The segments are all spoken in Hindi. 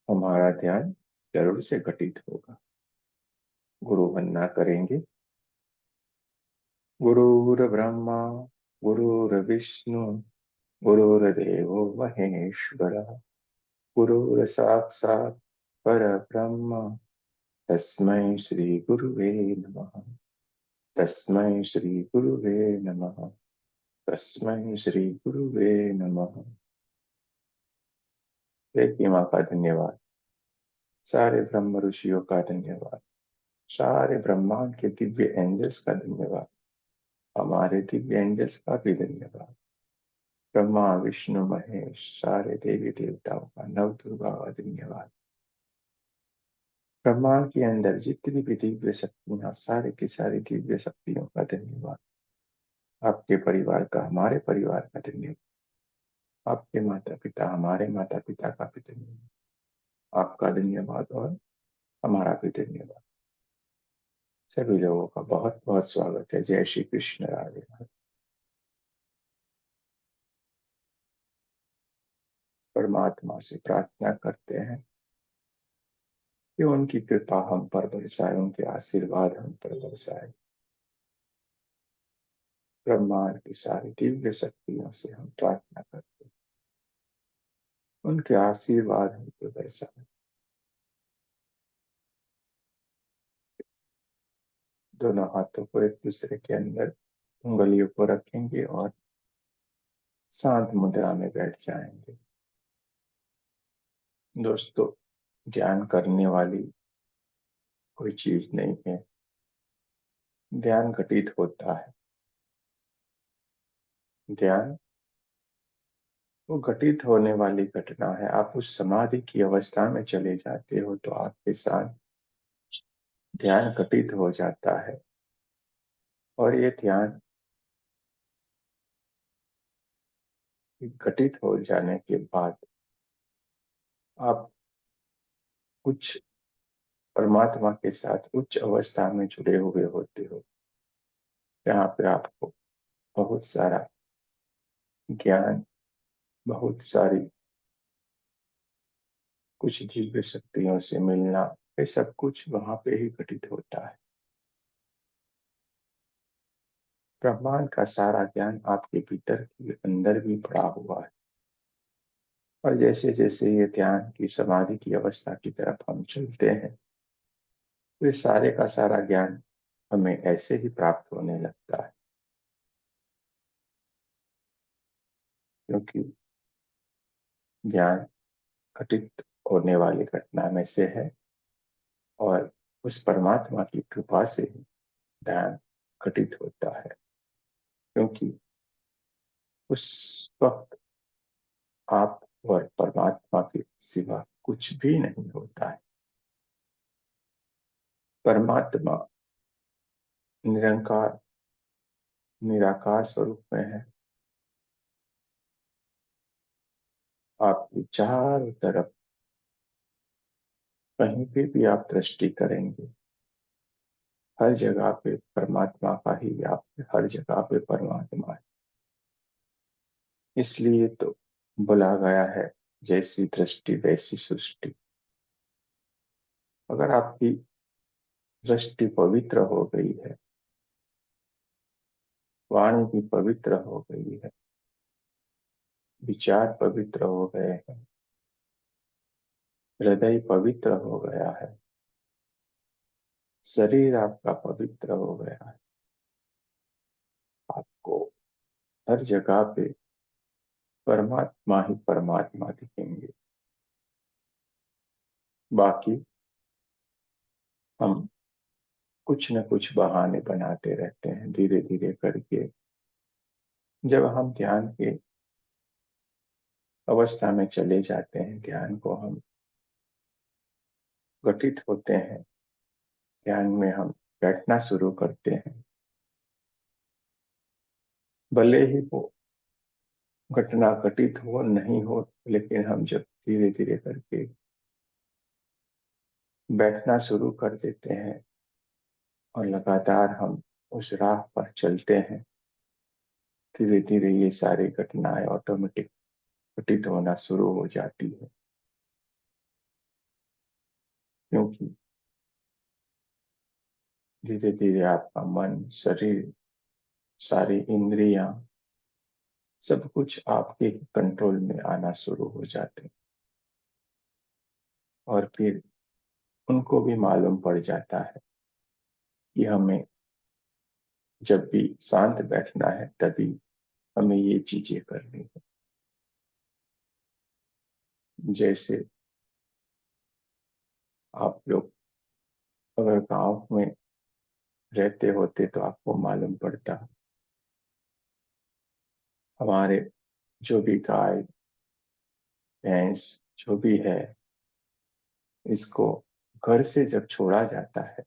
हमारा ध्यान जरूर से घटित होगा। गुरु वंदना करेंगे। गुरुर्ब्रह्मा गुरुर्विष्णु गुरुर्देवो महेश्वरः। गुरुर्साक्षात् परब्रह्म तस्मै श्री गुरुवे नमः। तस्मै श्री गुरुवे नमः। तस्मै श्री गुरुवे नमः। वेदी माँ का धन्यवाद। सारे ब्रह्म ऋषियों का धन्यवाद। सारे ब्रह्मांड के दिव्य एंजल्स का धन्यवाद। हमारे दिव्य एंजल्स का भी धन्यवाद। ब्रह्मा विष्णु महेश सारे देवी देवताओं का नव दुर्गा का धन्यवाद। ब्रह्मांड के अंदर जितनी भी दिव्य शक्तियां सारे की सारी दिव्य शक्तियों का धन्यवाद। आपके परिवार का हमारे परिवार का धन्यवाद। आपके माता पिता हमारे माता पिता का भी धन्यवाद। आपका धन्यवाद और हमारा भी धन्यवाद। सभी लोगों का बहुत बहुत स्वागत है। जय श्री कृष्ण। राधे राधे। परमात्मा से प्रार्थना करते हैं कि उनकी कृपा हम पर बरसाए, उनके आशीर्वाद हम पर बरसाए। ब्रह्मांड की सारी दिव्य शक्तियों से हम प्रार्थना करते हैं, उनके आशीर्वाद हम पर बरसाए। दोनों हाथों को एक दूसरे के अंदर उंगलियों को रखेंगे और शांत मुद्रा में बैठ जाएंगे। दोस्तों, ध्यान करने वाली कोई चीज नहीं है। ध्यान घटित होता है। ध्यान वो घटित होने वाली घटना है। आप उस समाधि की अवस्था में चले जाते हो तो आपके साथ ध्यान घटित हो जाता है। और ये ध्यान घटित हो जाने के बाद आप कुछ परमात्मा के साथ उच्च अवस्था में जुड़े हुए होते हो, जहाँ पे आपको बहुत सारा ज्ञान, बहुत सारी कुछ दिव्य शक्तियों से मिलना, ये सब कुछ वहां पे ही घटित होता है। ब्रह्मांड का सारा ज्ञान आपके भीतर के अंदर भी पड़ा हुआ है। और जैसे जैसे ये ध्यान की समाधि की अवस्था की तरफ हम चलते हैं, तो ये सारे का सारा ज्ञान हमें ऐसे ही प्राप्त होने लगता है, क्योंकि ध्यान घटित होने वाली घटना में से है। और उस परमात्मा की कृपा से ही ध्यान घटित होता है, क्योंकि उस वक्त आप और परमात्मा के सिवा कुछ भी नहीं होता है। परमात्मा निरंकार निराकार स्वरूप में है। आपकी चारों तरफ कहीं पे भी आप दृष्टि करेंगे, हर जगह पे परमात्मा का ही व्याप है, हर जगह पे परमात्मा है। इसलिए तो बोला गया है, जैसी दृष्टि वैसी सृष्टि। अगर आपकी दृष्टि पवित्र हो गई है, वाणी भी पवित्र हो गई है, विचार पवित्र हो गए हैं, हृदय पवित्र हो गया है, शरीर आपका पवित्र हो गया है, आपको हर जगह पे परमात्मा ही परमात्मा दिखेंगे। बाकी हम कुछ न कुछ बहाने बनाते रहते हैं, धीरे धीरे करके जब हम ध्यान के अवस्था में चले जाते हैं, ध्यान को हम घटित होते हैं, ध्यान में हम बैठना शुरू करते हैं। भले ही वो घटना घटित हो नहीं हो, लेकिन हम जब धीरे धीरे करके बैठना शुरू कर देते हैं और लगातार हम उस राह पर चलते हैं, धीरे धीरे ये सारी घटनाएं ऑटोमेटिक घटित होना शुरू हो जाती है। धीरे धीरे आपका मन, शरीर, सारी इंद्रियां, सब कुछ आपके कंट्रोल में आना शुरू हो जाते हैं। और फिर उनको भी मालूम पड़ जाता है कि हमें जब भी शांत बैठना है तभी हमें ये चीजें करनी है। जैसे आप लोग अगर गांव में रहते होते तो आपको मालूम पड़ता, हमारे जो भी गाय भैंस जो भी है, इसको घर से जब छोड़ा जाता है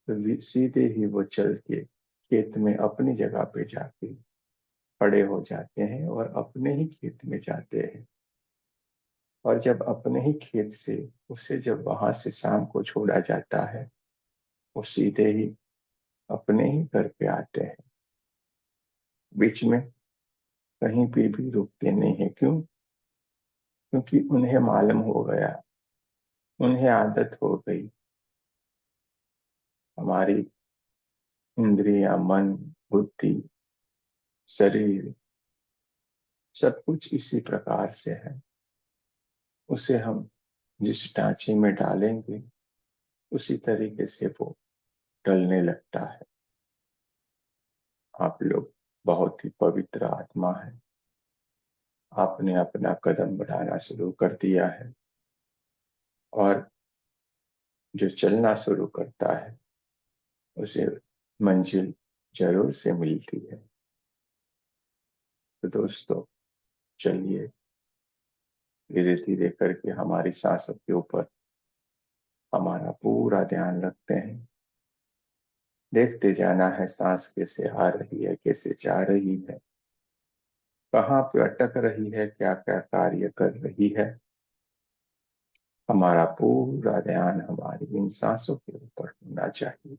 तो सीधे ही वो चल के खेत में अपनी जगह पे जाके खड़े हो जाते हैं और अपने ही खेत में जाते हैं। और जब अपने ही खेत से उसे जब वहां से शाम को छोड़ा जाता है, वो सीधे ही अपने ही घर पे आते हैं। बीच में कहीं पे भी रुकते नहीं है। क्यों? क्योंकि उन्हें मालूम हो गया, उन्हें आदत हो गई, हमारी इंद्रियां, मन, बुद्धि, शरीर, सब कुछ इसी प्रकार से है। उसे हम जिस ढांचे में डालेंगे उसी तरीके से वो ढलने लगता है। आप लोग बहुत ही पवित्र आत्मा है, आपने अपना कदम बढ़ाना शुरू कर दिया है। और जो चलना शुरू करता है उसे मंजिल जरूर से मिलती है। तो दोस्तों, चलिए धीरे धीरे करके हमारी सांसों के ऊपर हमारा पूरा ध्यान रखते हैं। देखते जाना है सांस कैसे आ रही है, कैसे जा रही है, कहाँ पे अटक रही है, क्या क्या कार्य कर रही है। हमारा पूरा ध्यान हमारी इन सांसों के ऊपर होना चाहिए।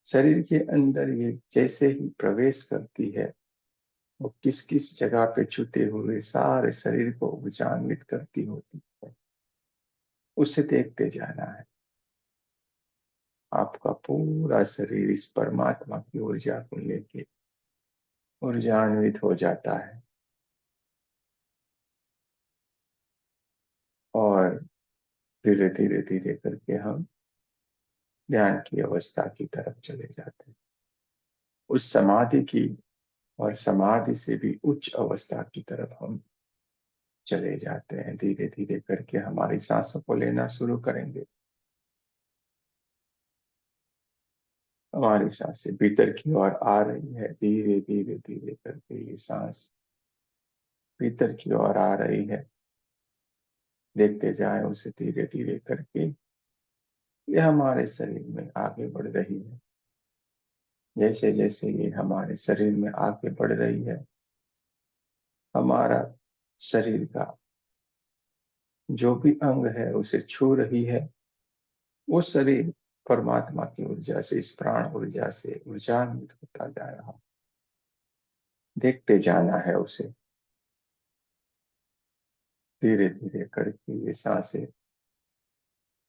शरीर के अंदर ये जैसे ही प्रवेश करती है, वो किस किस जगह पे छूते हुए सारे शरीर को ऊर्जान्वित करती होती है, उसे देखते जाना है। आपका पूरा शरीर इस परमात्मा की ऊर्जा को लेके ऊर्जान्वित हो जाता है। और धीरे धीरे धीरे करके हम ध्यान की अवस्था की तरफ चले जाते हैं, उस समाधि की, और समाधि से भी उच्च अवस्था की तरफ हम चले जाते हैं। धीरे धीरे करके हमारी सांसों को लेना शुरू करेंगे। हमारी सांसें भीतर की ओर आ रही है, धीरे धीरे धीरे करके ये सांस भीतर की ओर आ रही है। देखते जाएं उसे धीरे धीरे करके, ये हमारे शरीर में आगे बढ़ रही है। जैसे जैसे ये हमारे शरीर में आगे बढ़ रही है, हमारा शरीर का जो भी अंग है उसे छू रही है। वो शरीर परमात्मा की ऊर्जा से, इस प्राण ऊर्जा से ऊर्जान्वित होता जा रहा। देखते जाना है उसे। धीरे धीरे करके ये सांसें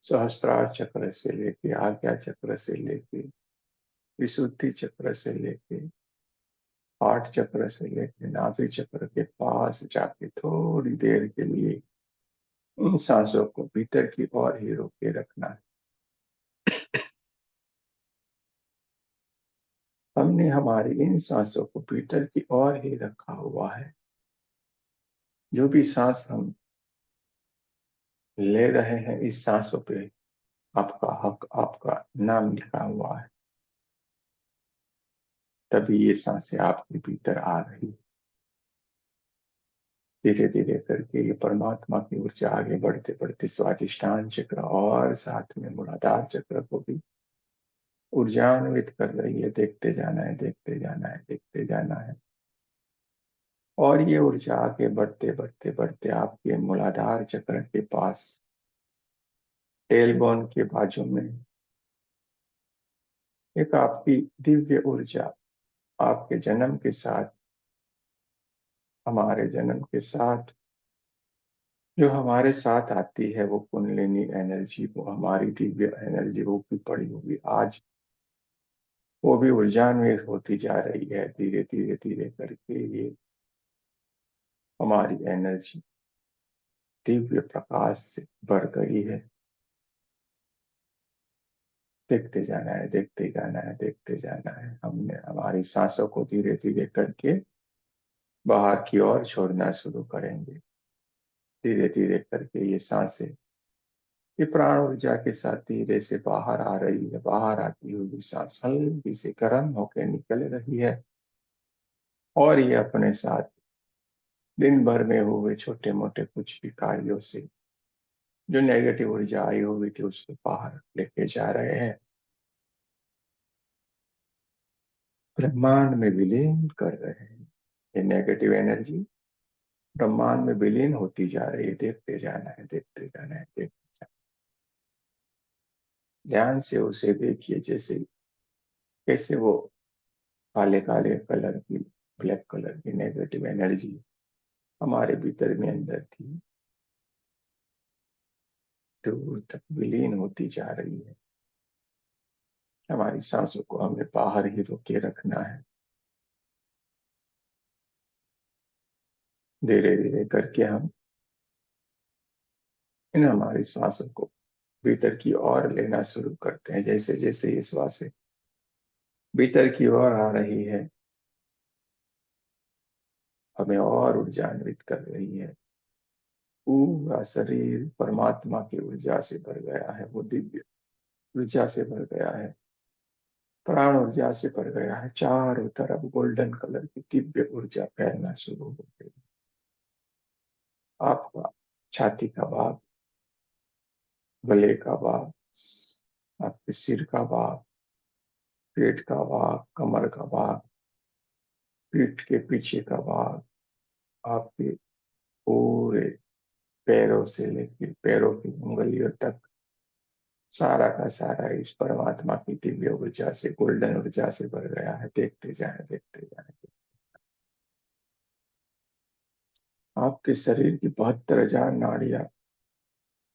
सहस्त्रार चक्र से लेके, आज्ञा चक्र से लेके, विशुद्धि चक्र से लेके, आठ चक्र से लेके नाभि चक्र के पास जाके थोड़ी देर के लिए इन सांसों को भीतर की ओर ही रोके रखना है। हमने हमारी इन सांसों को भीतर की ओर ही रखा हुआ है। जो भी सांस हम ले रहे हैं, इस सांसों पे आपका हक, आपका नाम लिखा हुआ है। तभी ये सांसें आपके भीतर आ रही है। धीरे धीरे करके ये परमात्मा की ऊर्जा आगे बढ़ते बढ़ते स्वादिष्ठान चक्र और साथ में मूलाधार चक्र को भी ऊर्जान्वित कर रही है। देखते जाना है, देखते जाना है, देखते जाना है। और ये ऊर्जा आगे बढ़ते बढ़ते बढ़ते आपके मूलाधार चक्र के पास, टेलबोन के बाजू में एक आपकी दिव्य ऊर्जा, आपके जन्म के साथ, हमारे जन्म के साथ जो हमारे साथ आती है वो कुंडलिनी एनर्जी, वो हमारी दिव्य एनर्जी, वो भी पड़ी होगी आज, वो भी ऊर्जान्वित होती जा रही है धीरे धीरे धीरे करके। ये हमारी एनर्जी दिव्य प्रकाश से भर गई है। देखते जाना है, देखते जाना है, देखते जाना है। हमने हमारी सांसों को धीरे धीरे करके बाहर की ओर छोड़ना शुरू करेंगे। धीरे धीरे करके ये सांसें, ये प्राण ऊर्जा के साथ धीरे से बाहर आ रही है। बाहर आती हुई सांस हल्की से गर्म होकर निकल रही है, और ये अपने साथ दिन भर में हुए छोटे मोटे कुछ भी कार्यों से जो नेगेटिव ऊर्जा आई हुई थी उसको बाहर लेके जा रहे हैं, ब्रह्मांड में विलीन कर रहे हैं। ये नेगेटिव एनर्जी ब्रह्मांड में विलीन होती जा रही है। देखते जाना है, देखते जाना है, देखते जाना है। ध्यान से उसे देखिए, जैसे कैसे वो काले काले कलर की, ब्लैक कलर की नेगेटिव एनर्जी हमारे भीतर में अंदर थी, दूर तक विलीन होती जा रही है। हमारी सांसों को हमें बाहर ही रोके रखना है। धीरे धीरे करके हम इन हमारी श्वासों को भीतर की ओर लेना शुरू करते हैं। जैसे जैसे ये श्वासें भीतर की ओर आ रही है, हमें और ऊर्जान्वित कर रही है। पूरा शरीर परमात्मा की ऊर्जा से भर गया है, वो दिव्य ऊर्जा से भर गया है, प्राण ऊर्जा से भर गया है। चारों तरफ गोल्डन कलर की दिव्य ऊर्जा फैलना शुरू हो गई। आपका छाती का भाग, गले का भाग, आपके सिर का भाग, पेट का भाग, कमर का भाग, पीठ के पीछे का भाग, आपके पूरे पैरों से लेकर पैरों की उंगलियों तक, सारा का सारा इस परमात्मा की दिव्य ऊर्जा से, गोल्डन ऊर्जा से भर गया है। देखते जाए, देखते जाए। आपके शरीर की 72,000 नाड़ियां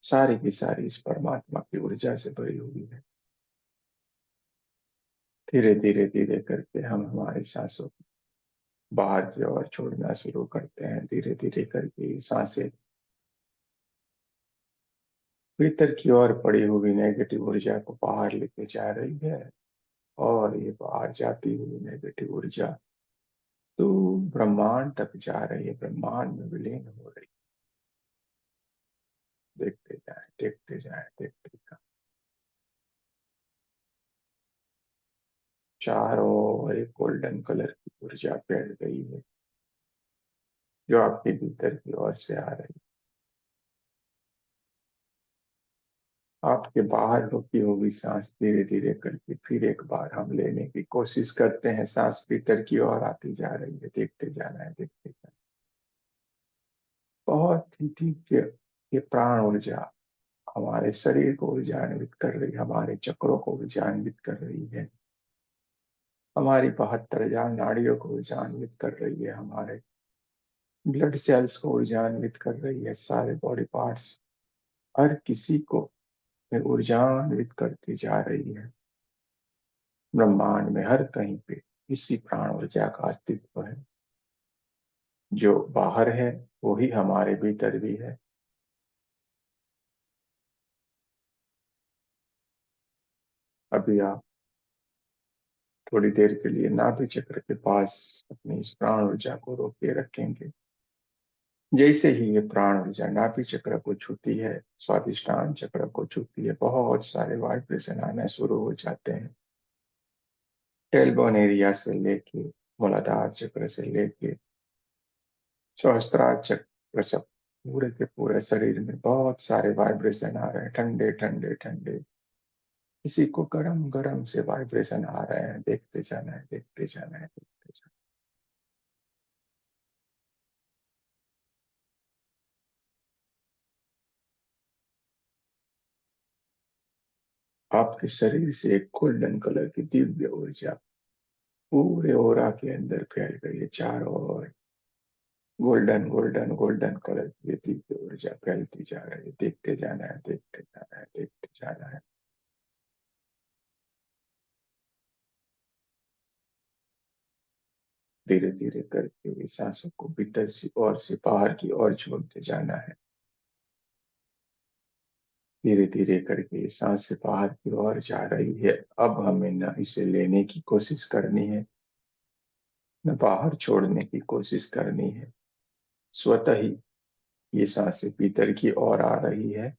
सारी की सारी इस परमात्मा की ऊर्जा से भरी हुई है। धीरे धीरे धीरे करके हम हमारी सांसों को बाहर की ओर छोड़ना शुरू करते हैं। धीरे धीरे करके ये सांसें भीतर की ओर पड़ी हुई नेगेटिव ऊर्जा को बाहर लेके जा रही है, और ये बाहर जाती हुई नेगेटिव ऊर्जा तो ब्रह्मांड तक जा रही है, ब्रह्मांड में विलीन हो रही है। देखते जाए, देखते जाए, देखते जाए। चारों ओर एक गोल्डन कलर की ऊर्जा फैल गई है, जो आपके भीतर की ओर से आ रही है। आपके बाहर रुकी हुई सांस धीरे धीरे करके फिर एक बार हम लेने की कोशिश करते हैं। सांस भीतर की ओर आती जा रही है। देखते जाना है, देखते जाना। बहुत ही दिव्य ये प्राण ऊर्जा हमारे शरीर को ऊर्जान्वित कर रही है, हमारे चक्रों को ऊर्जान्वित कर रही है, हमारी 72,000 नाड़ियों को ऊर्जान्वित कर रही है, हमारे ब्लड सेल्स को ऊर्जान्वित कर रही है, सारे बॉडी पार्ट्स हर किसी को ऊर्जान्वित करती जा रही है। ब्रह्मांड में हर कहीं पे इसी प्राण ऊर्जा का अस्तित्व है। जो बाहर है वो ही हमारे भीतर भी है। अभी आप थोड़ी देर के लिए नाभि चक्र के पास अपनी इस प्राण ऊर्जा को रोके रखेंगे। जैसे ही ये प्राण ऊर्जा नाभि चक्र को छूती है, स्वादिष्टान चक्र को छूती है, बहुत सारे वाइब्रेशन आने शुरू हो जाते हैं। टेलबोन एरिया से लेके मूलाधार चक्र से लेके सहस्त्रार चक्र, सब पूरे के पूरे शरीर में बहुत सारे वाइब्रेशन आ रहे हैं, ठंडे ठंडे ठंडे। किसी को गरम गरम से वाइब्रेशन आ रहे हैं। देखते जाना है, देखते जाना है, देखते जाना है। आपके शरीर से एक गोल्डन कलर की दिव्य ऊर्जा पूरे ओरा के अंदर फैल गई है, चारों ओर। गोल्डन गोल्डन गोल्डन कलर की ये दिव्य ऊर्जा फैलती जा रही है। देखते जाना है, देखते जाना है, देखते जाना है। धीरे धीरे करके ये सांसों को भीतर से बाहर की ओर छोड़ते जाना है। धीरे धीरे करके ये सांस से बाहर की ओर जा रही है। अब हमें न इसे लेने की कोशिश करनी है, न बाहर छोड़ने की कोशिश करनी है। स्वतः ही ये सांसें भीतर की ओर आ रही है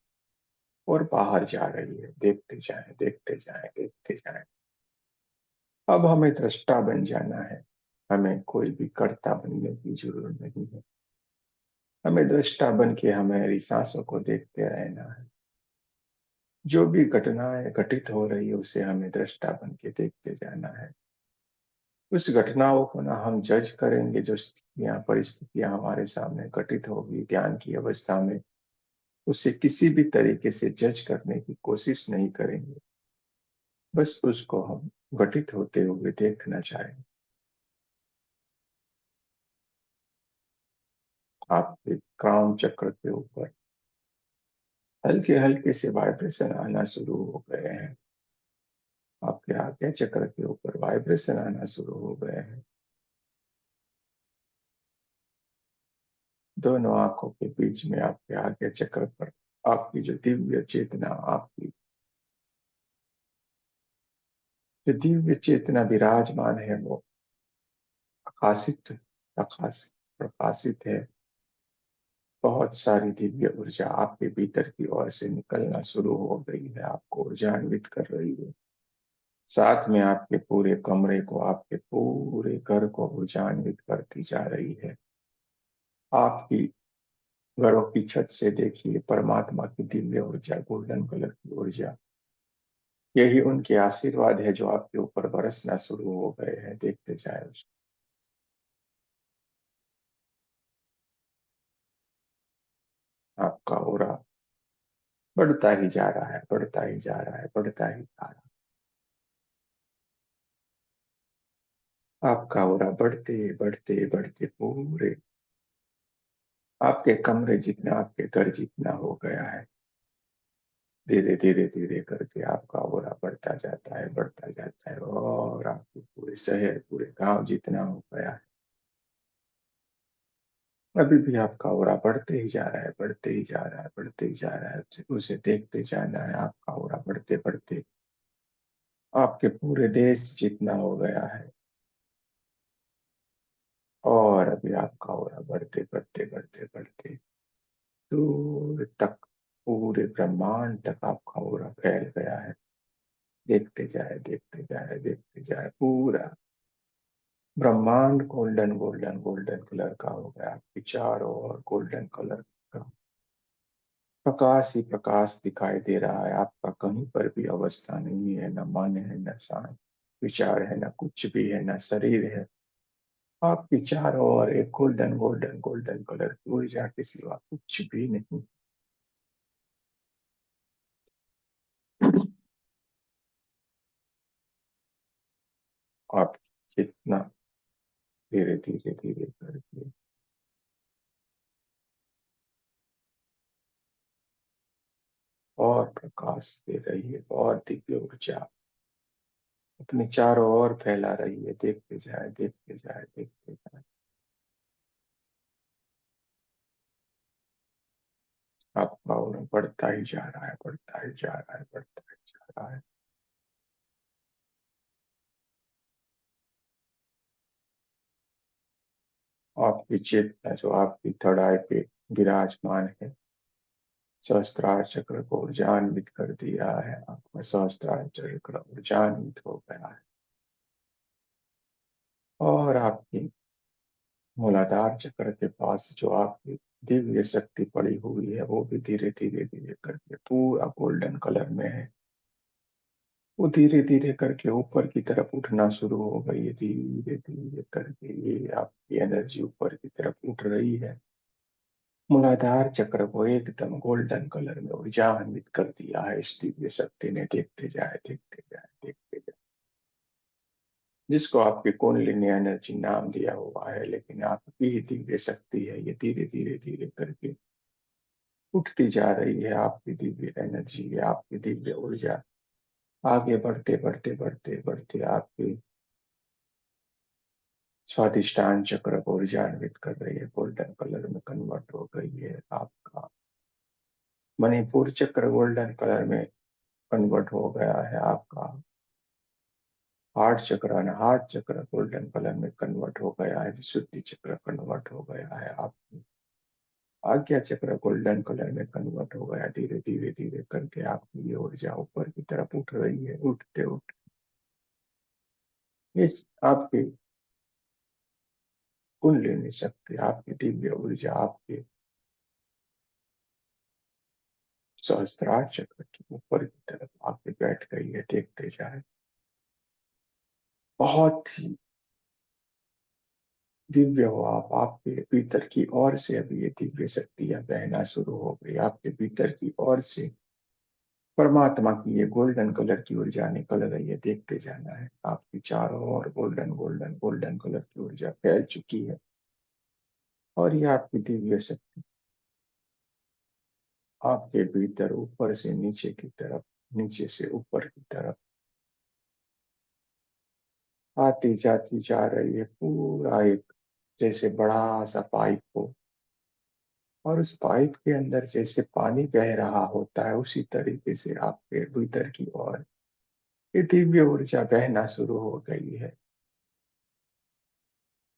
और बाहर जा रही है। देखते जाएं, देखते जाएं, देखते जाएं। अब हमें दृष्टा बन जाना है। हमें कोई भी कर्ता बनने की जरूरत नहीं है। हमें दृष्टा बन के हमारी सांसों को देखते रहना है। जो भी घटनाएं घटित हो रही है उसे हमें दृष्टा बन के देखते जाना है। उस घटनाओं को ना हम जज करेंगे, जो स्थितियां परिस्थितियां हमारे सामने घटित होगी ध्यान की अवस्था में, उसे किसी भी तरीके से जज करने की कोशिश नहीं करेंगे। बस उसको हम घटित होते हुए देखना चाहेंगे। आपके क्राउन चक्र के ऊपर हल्के हल्के से वाइब्रेशन आना शुरू हो गए हैं। आपके आज्ञा चक्र के ऊपर वाइब्रेशन आना शुरू हो गए हैं। दोनों आंखों के बीच में आपके आज्ञा चक्र पर आपकी जो दिव्य चेतना, आपकी जो दिव्य चेतना विराजमान है वो प्रकाशित प्रकाशित प्रकाशित है। बहुत सारी दिव्य ऊर्जा आपके भीतर की ओर से निकलना शुरू हो गई है, आपको ऊर्जान्वित कर रही है। साथ में आपके पूरे कमरे को, आपके पूरे घर को ऊर्जान्वित करती जा रही है। आपकी घरों की छत से देखिए परमात्मा की दिव्य ऊर्जा, गोल्डन कलर की ऊर्जा। यही उनके आशीर्वाद है जो आपके ऊपर बरसना शुरू हो गए हैं। देखते जाए उसको। आपका ऑरा बढ़ता ही जा रहा है, बढ़ता ही जा रहा है, बढ़ता ही जा रहा है। आपका ऑरा बढ़ते बढ़ते बढ़ते पूरे आपके कमरे जितना, आपके घर जितना हो गया है। धीरे धीरे धीरे करके आपका ऑरा बढ़ता जाता है, बढ़ता जाता है, और आपके पूरे शहर, पूरे गांव जितना हो गया है। अभी भी आपका ऑरा बढ़ते ही जा रहा है, बढ़ते ही जा रहा है, बढ़ते ही जा रहा है। उसे देखते जाना है। आपका ऑरा बढ़ते बढ़ते आपके पूरे देश जितना हो गया है। और अभी आपका ऑरा बढ़ते बढ़ते बढ़ते बढ़ते दूर तक, पूरे ब्रह्मांड तक आपका ऑरा फैल गया है। देखते जाए, देखते जाए, देखते जाए। पूरा ब्रह्मांड गोल्डन गोल्डन गोल्डन कलर का हो गया। आपके चारों ओर गोल्डन कलर का प्रकाश ही प्रकाश दिखाई दे रहा है। आपका कहीं पर भी अवस्था नहीं है, न मन है, न शांत विचार है, न कुछ भी है, न शरीर है। आपके चारों ओर एक गोल्डन गोल्डन गोल्डन कलर की ऊर्जा के सिवा कुछ भी नहीं। आप जितना धीरे धीरे धीरे करके और प्रकाश दे रही है, और दिव्य ऊर्जा अपने चारों ओर फैला रही है। देखते जाए, देखते जाए, देखते जाए। आपका और बढ़ता ही जा रहा है, बढ़ता ही जा रहा है, बढ़ता ही जा रहा है। आपकी चेतना जो आपकी थड़ाई पे विराजमान है, सहस्त्रार चक्र को ऊर्जान्वित कर दिया है। आपका सहस्त्रार चक्र ऊर्जान्वित हो गया है। और आपकी मूलाधार चक्र के पास जो आपकी दिव्य शक्ति पड़ी हुई है वो भी धीरे धीरे धीरे करके पूरा गोल्डन कलर में है। वो धीरे धीरे करके ऊपर की तरफ उठना शुरू हो गई है। धीरे धीरे करके ये आपकी एनर्जी ऊपर की तरफ उठ रही है। मूलाधार चक्र को एकदम गोल्डन कलर में ऊर्जान्वित कर दिया है इस दिव्य शक्ति ने। देखते जाए, देखते जाए, देखते जाए। जिसको आपकी कुंडलिनी एनर्जी नाम दिया हुआ है, लेकिन आपकी ही दिव्य शक्ति है। ये धीरे धीरे धीरे करके उठती जा रही है। आपकी दिव्य एनर्जी है, आपकी दिव्य ऊर्जा आगे बढ़ते बढ़ते बढ़ते बढ़ते आपकी स्वादिष्टान चक्र को ऊर्जान्वित कर रही है, गोल्डन कलर में कन्वर्ट हो गई है। आपका मणिपुर चक्र गोल्डन कलर में कन्वर्ट हो गया है। आपका हार्ट चक्र अनाहत चक्र गोल्डन कलर में कन्वर्ट हो गया है। विशुद्धि चक्र कन्वर्ट हो गया है। आप आज्ञा चक्र गोल्डन कलर में कन्वर्ट हो गया। धीरे धीरे धीरे करके आपकी ये ऊर्जा ऊपर की तरफ उठ रही है। उठते उठ इस आपकी कुंडलिनी शक्ति, आपकी दिव्य ऊर्जा आपके सहस्त्रार चक्र के ऊपर की तरफ आके बैठ गई है। देखते जाए, बहुत ही दिव्य हो आप। आपके भीतर की ओर से अभी ये दिव्य शक्तियां बहना शुरू हो गई। आपके भीतर की ओर से परमात्मा की ये गोल्डन कलर की ऊर्जा निकल रही है। देखते जाना है, आपकी चारों ओर गोल्डन गोल्डन गोल्डन कलर की ऊर्जा फैल चुकी है। और ये आपकी दिव्य शक्ति आपके भीतर ऊपर से नीचे की तरफ, नीचे से ऊपर की तरफ आती जाती जा रही है। पूरा एक जैसे बड़ा सा पाइप हो, और उस पाइप के अंदर जैसे पानी बह रहा होता है, उसी तरीके से आपके भीतर की ओर ये दिव्य ऊर्जा बहना शुरू हो गई है।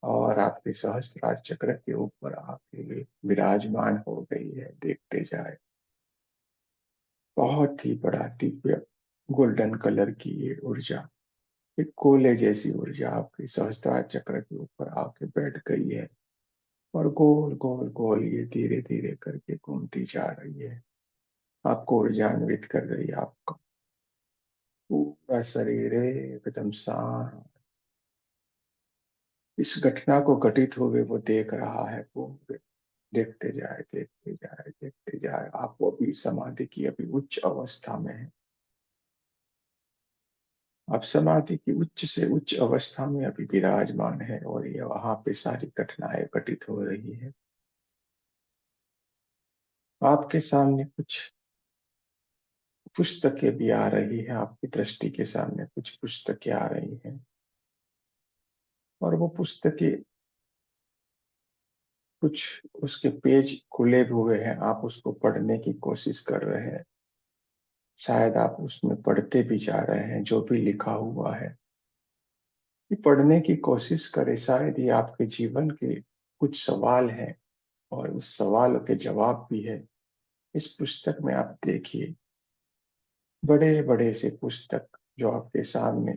और आपके सहस्त्रार चक्र के ऊपर आके ये विराजमान हो गई है। देखते जाए, बहुत ही बड़ा दिव्य गोल्डन कलर की ये ऊर्जा, एक कोले जैसी ऊर्जा आपके सहस्त्रार चक्र के ऊपर आके बैठ गई है। और गोल गोल गोल ये धीरे धीरे करके घूमती जा रही है। आपको ऊर्जान्वित कर रही है। आपका पूरा शरीर एकदम शांत इस घटना को घटित हुए वो देख रहा है। पूरे देखते जाए देखते जाए देखते जाए। आप वो भी समाधि की अभी उच्च अवस्था में है। आप समाधि की उच्च से उच्च अवस्था में अभी विराजमान है, और ये वहां पे सारी घटनाएं घटित हो रही है। आपके सामने कुछ पुस्तकें भी आ रही है। आपकी दृष्टि के सामने कुछ पुस्तकें आ रही हैं, और वो पुस्तकें कुछ उसके पेज खुले हुए हैं। आप उसको पढ़ने की कोशिश कर रहे हैं। शायद आप उसमें पढ़ते भी जा रहे हैं जो भी लिखा हुआ है। ये पढ़ने की कोशिश करें, शायद ये आपके जीवन के कुछ सवाल हैं, और उस सवालों के जवाब भी है इस पुस्तक में। आप देखिए, बड़े बड़े से पुस्तक जो आपके सामने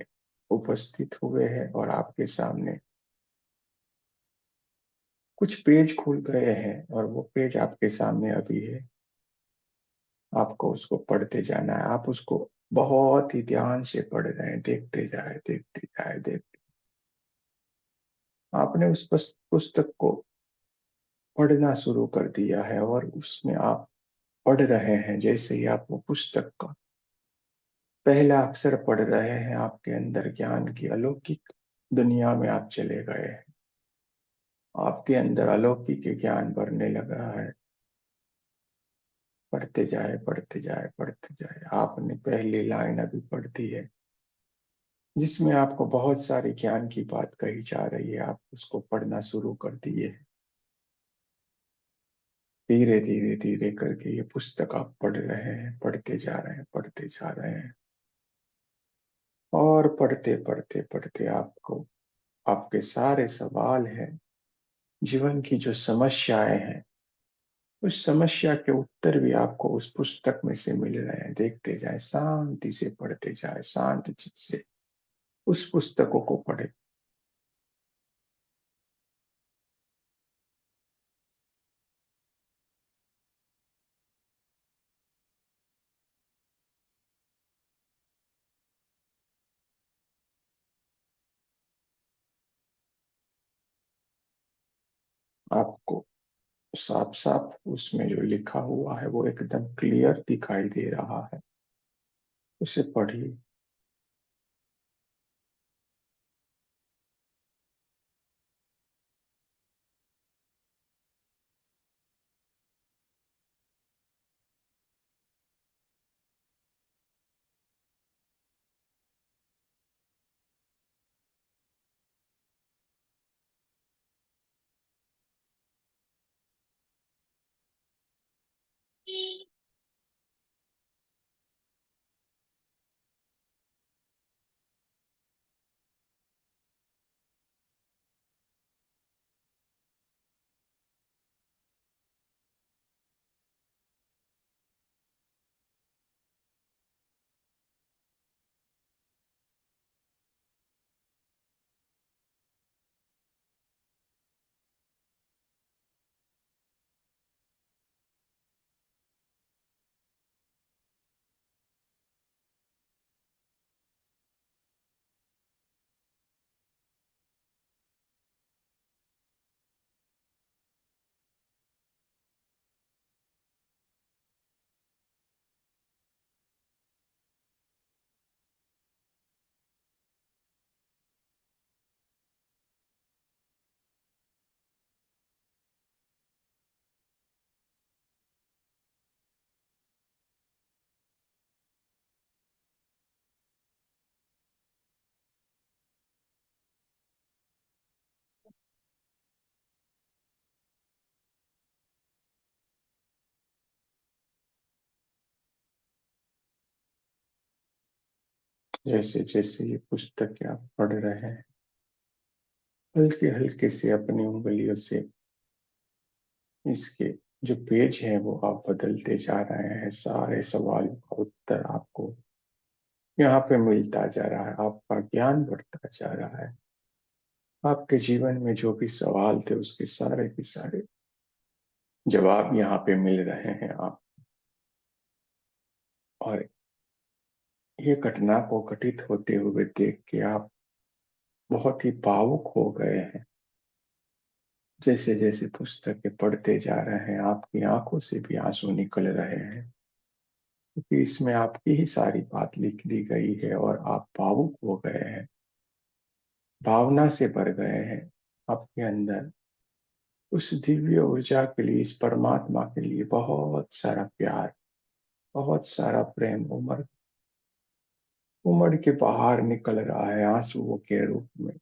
उपस्थित हुए हैं, और आपके सामने कुछ पेज खुल गए हैं, और वो पेज आपके सामने अभी है। आपको उसको पढ़ते जाना है। आप उसको बहुत ही ध्यान से पढ़ रहे हैं। देखते जाए देखते जाए देखते, आपने उस पुस्तक को पढ़ना शुरू कर दिया है, और उसमें आप पढ़ रहे हैं। जैसे ही आप वो पुस्तक का पहला अक्षर पढ़ रहे हैं, आपके अंदर ज्ञान की अलौकिक दुनिया में आप चले गए हैं। आपके अंदर अलौकिक ज्ञान बढ़ने लग रहा है। पढ़ते जाए पढ़ते जाए पढ़ते जाए। आपने पहली लाइन अभी पढ़ दी है, जिसमें आपको बहुत सारी ज्ञान की बात कही जा रही है। आप उसको पढ़ना शुरू कर दिए हैं। धीरे धीरे धीरे करके ये पुस्तक आप पढ़ रहे हैं, पढ़ते जा रहे हैं, पढ़ते जा रहे हैं। और पढ़ते पढ़ते पढ़ते आपको आपके सारे सवाल हैं, जीवन की जो समस्याएं हैं, उस समस्या के उत्तर भी आपको उस पुस्तक में से मिल रहे हैं। देखते जाए, शांति से पढ़ते जाए, शांत चित्त से उस पुस्तकों को पढ़े। आपको साफ साफ उसमें जो लिखा हुआ है वो एकदम क्लियर दिखाई दे रहा है। उसे पढ़िए। जैसे जैसे ये पुस्तक आप पढ़ रहे हैं, हल्के हल्के से अपनी उंगलियों से इसके जो पेज है वो आप बदलते जा रहे हैं। सारे सवालों का उत्तर आपको यहाँ पे मिलता जा रहा है, आपका ज्ञान बढ़ता जा रहा है। आपके जीवन में जो भी सवाल थे उसके सारे के सारे जवाब यहाँ पे मिल रहे हैं आप। और ये घटना को घटित होते हुए देख के आप बहुत ही भावुक हो गए हैं। जैसे जैसे पुस्तकें पढ़ते जा रहे हैं, आपकी आंखों से भी आंसू निकल रहे हैं, क्योंकि इसमें आपकी ही सारी बात लिख दी गई है और आप भावुक हो गए हैं, भावना से भर गए हैं। आपके अंदर उस दिव्य ऊर्जा के लिए, इस परमात्मा के लिए बहुत सारा प्यार, बहुत सारा प्रेम उमड़ उमड़ के बाहर निकल रहा है आंसुओं के रूप में।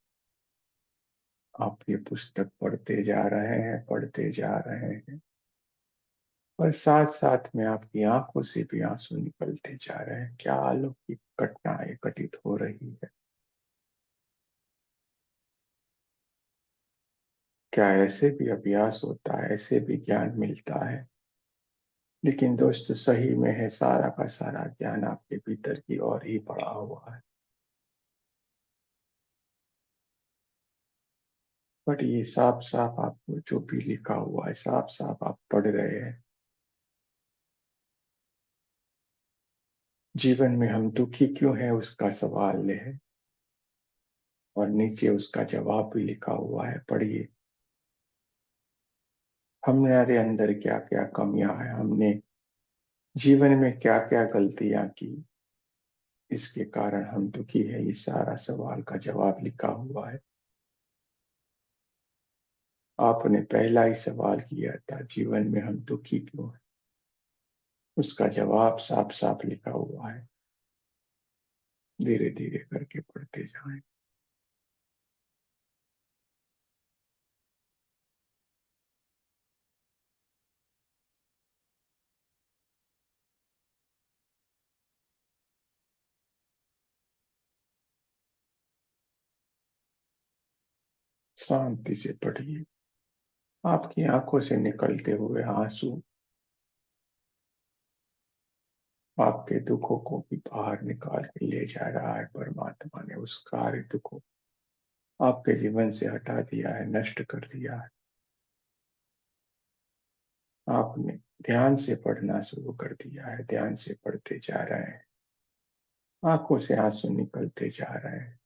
आप ये पुस्तक पढ़ते जा रहे हैं, पढ़ते जा रहे हैं, और साथ साथ में आपकी आंखों से भी आंसू निकलते जा रहे हैं। क्या अलौकिक घटनाएं घटित हो रही है! क्या ऐसे भी अभ्यास होता है, ऐसे भी ज्ञान मिलता है! लेकिन दोस्त, सही में है, सारा का सारा ज्ञान आपके भीतर की ओर ही पड़ा हुआ है। बट ये साफ साफ आपको जो भी लिखा हुआ है, साफ साफ आप पढ़ रहे हैं। जीवन में हम दुखी क्यों हैं उसका सवाल है, और नीचे उसका जवाब भी लिखा हुआ है, पढ़िए। हमारे अंदर क्या क्या कमियां हैं, हमने जीवन में क्या क्या गलतियां की, इसके कारण हम दुखी है, ये सारा सवाल का जवाब लिखा हुआ है। आपने पहला ही सवाल किया था, जीवन में हम दुखी क्यों हैं, उसका जवाब साफ साफ लिखा हुआ है। धीरे धीरे करके पढ़ते जाएं। शांति से पढ़िए। आपकी आंखों से निकलते हुए आंसू आपके दुखों को भी बाहर निकाल के ले जा रहा है। परमात्मा ने उस कार्य दुख को आपके जीवन से हटा दिया है, नष्ट कर दिया है। आपने ध्यान से पढ़ना शुरू कर दिया है, ध्यान से पढ़ते जा रहे हैं, आंखों से आंसू निकलते जा रहे हैं।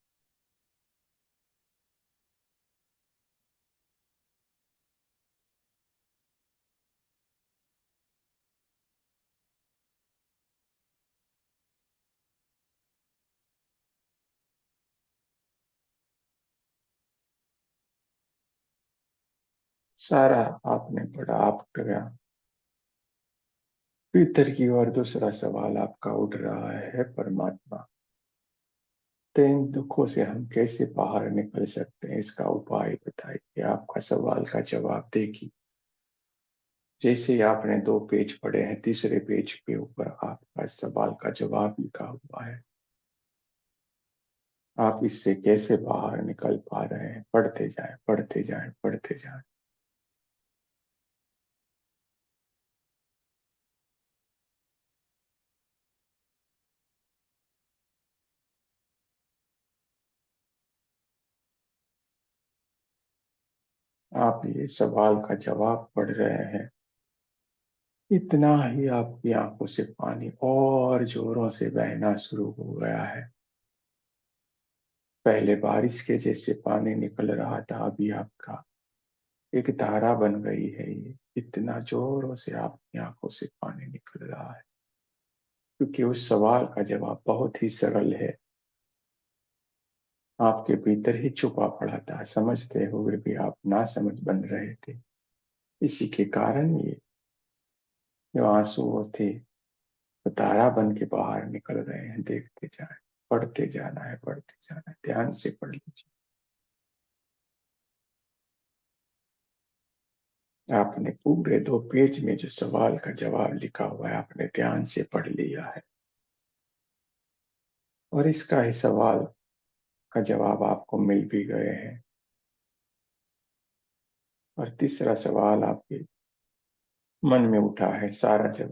सारा आपने पढ़ा, आप गया भीतर की ओर। दूसरा सवाल आपका उठ रहा है, परमात्मा, तो इन दुखों से हम कैसे बाहर निकल सकते हैं, इसका उपाय बताइए। आपका सवाल का जवाब देखिए। जैसे ही आपने 2 पेज पढ़े हैं, तीसरे पेज के ऊपर आपका सवाल का जवाब लिखा हुआ है। आप इससे कैसे बाहर निकल पा रहे हैं? पढ़ते जाएं, पढ़ते जाएं, पढ़ते जाएं। आप ये सवाल का जवाब पढ़ रहे हैं, इतना ही आपकी आंखों से पानी और जोरों से बहना शुरू हो गया है। पहले बारिश के जैसे पानी निकल रहा था, अभी आपका एक धारा बन गई है। ये इतना जोरों से आपकी आंखों से पानी निकल रहा है, क्योंकि उस सवाल का जवाब बहुत ही सरल है, आपके भीतर ही छुपा पड़ा था। समझते हुए भी आप ना समझ बन रहे थे। इसी के कारण ये जो आंसू वो थे, वो तारा बन के बाहर निकल रहे हैं। देखते जाए, पढ़ते जाना है, पढ़ते जाना है, ध्यान से पढ़ लीजिए। आपने पूरे 2 पेज में जो सवाल का जवाब लिखा हुआ है, आपने ध्यान से पढ़ लिया है। और इसका ही सवाल का जवाब आपको मिल भी गए हैं। और तीसरा सवाल आपके मन में उठा है, सारा जब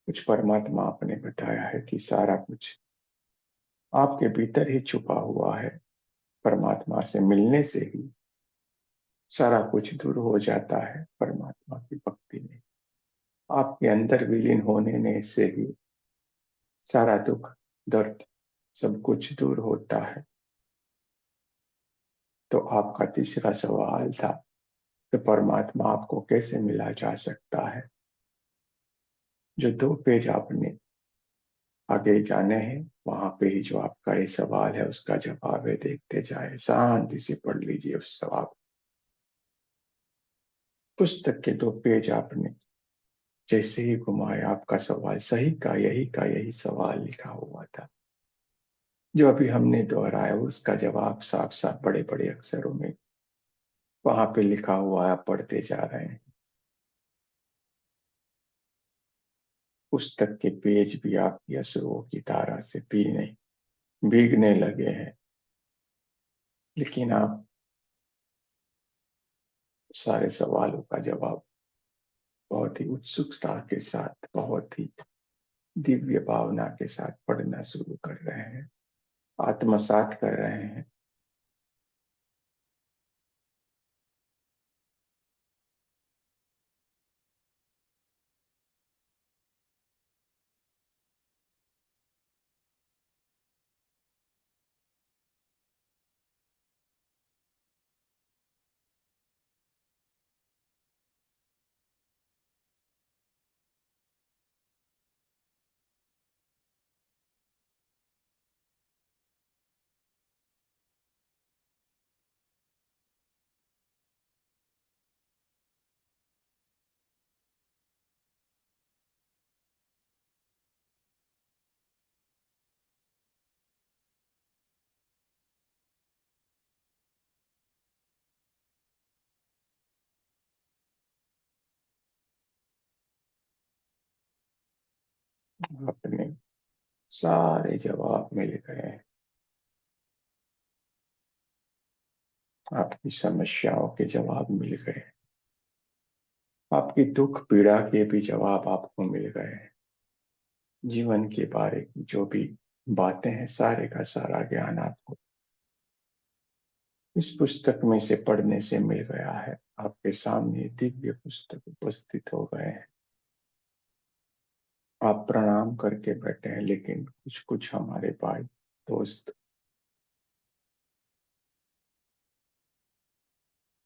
कुछ परमात्मा आपने बताया है कि सारा कुछ आपके भीतर ही छुपा हुआ है। परमात्मा से मिलने से ही सारा कुछ दूर हो जाता है। परमात्मा की भक्ति में आपके अंदर विलीन होने ने से ही सारा दुख, दर्द, सब कुछ दूर होता है। तो आपका तीसरा सवाल था कि परमात्मा आपको कैसे मिला जा सकता है। जो 2 पेज आपने आगे जाने हैं, वहां पे ही जो आपका ये सवाल है उसका जवाब है। देखते जाए, शांति से पढ़ लीजिए उस जवाब। पुस्तक के 2 पेज आपने जैसे ही घुमाए, आपका सवाल सही का यही सवाल लिखा हुआ था। जो अभी हमने दोहराया उसका जवाब साफ साफ बड़े बड़े अक्षरों में वहां पे लिखा हुआ है, आप पढ़ते जा रहे हैं। पुस्तक के पेज भी आपकी अश्रुओं की धारा से भीगने लगे हैं। लेकिन आप सारे सवालों का जवाब बहुत ही उत्सुकता के साथ, बहुत ही दिव्य भावना के साथ पढ़ना शुरू कर रहे हैं, आत्मसात कर रहे हैं। अपने सारे जवाब मिल गए हैं। आपकी समस्याओं के जवाब मिल गए। आपकी दुख पीड़ा के भी जवाब आपको मिल गए हैं। जीवन के बारे की जो भी बातें हैं, सारे का सारा ज्ञान आपको इस पुस्तक में से पढ़ने से मिल गया है। आपके सामने दिव्य पुस्तक उपस्थित हो गए हैं। आप प्रणाम करके बैठे हैं, लेकिन कुछ कुछ हमारे भाई दोस्त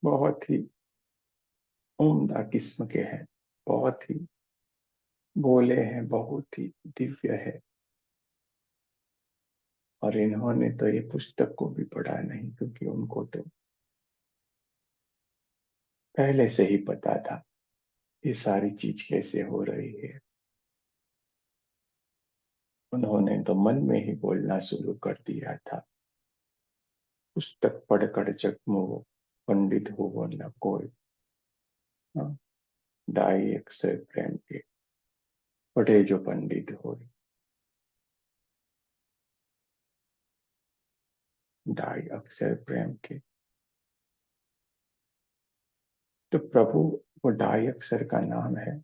बहुत ही उम्दा किस्म के हैं, बहुत ही भोले हैं, बहुत ही दिव्य है। और इन्होंने तो ये पुस्तक को भी पढ़ा नहीं, क्योंकि उनको तो पहले से ही पता था ये सारी चीज कैसे हो रही है। उन्होंने तो मन में ही बोलना शुरू कर दिया था, पुस्तक पढ़कर जख्म हो, पंडित हो न कोई। हाँ, ढाई अक्षर प्रेम के पढ़े जो पंडित हो, ढाई अक्षर प्रेम के। तो प्रभु वो ढाई अक्षर का नाम है।